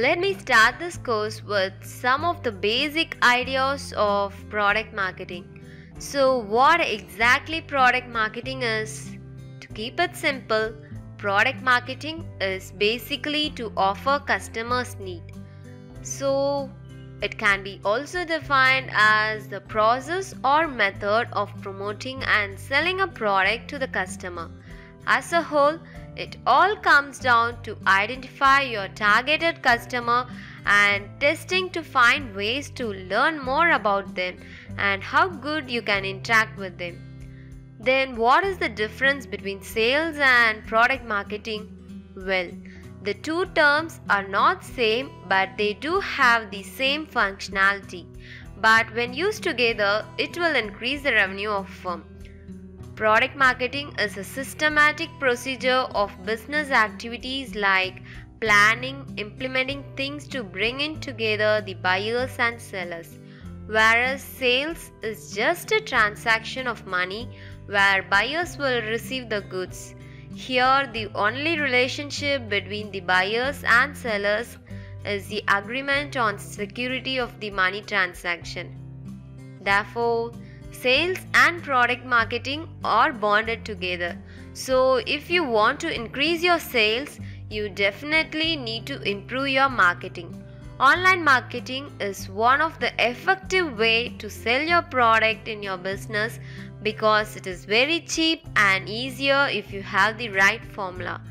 Let me start this course with some of the basic ideas of product marketing. So, what exactly product marketing is? To keep it simple, product marketing is basically to offer customers' need. So, it can be also defined as the process or method of promoting and selling a product to the customer. As a whole, it all comes down to identify your targeted customer and testing to find ways to learn more about them and how good you can interact with them. Then, what is the difference between sales and product marketing? Well, the two terms are not same, but they do have the same functionality. But when used together, it will increase the revenue of a firm. Product marketing is a systematic procedure of business activities like planning, implementing things to bring in together the buyers and sellers. Whereas sales is just a transaction of money where buyers will receive the goods. Here, the only relationship between the buyers and sellers is the agreement on security of the money transaction. Therefore, sales and product marketing are bonded together. So, if you want to increase your sales, you definitely need to improve your marketing. Online marketing is one of the effective way to sell your product in your business because it is very cheap and easier if you have the right formula.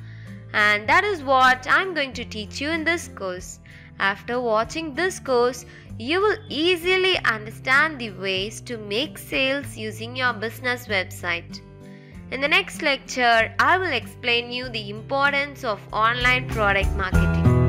And that is what I'm going to teach you in this course. After watching this course, you will easily understand the ways to make sales using your business website. In the next lecture, I will explain you the importance of online product marketing.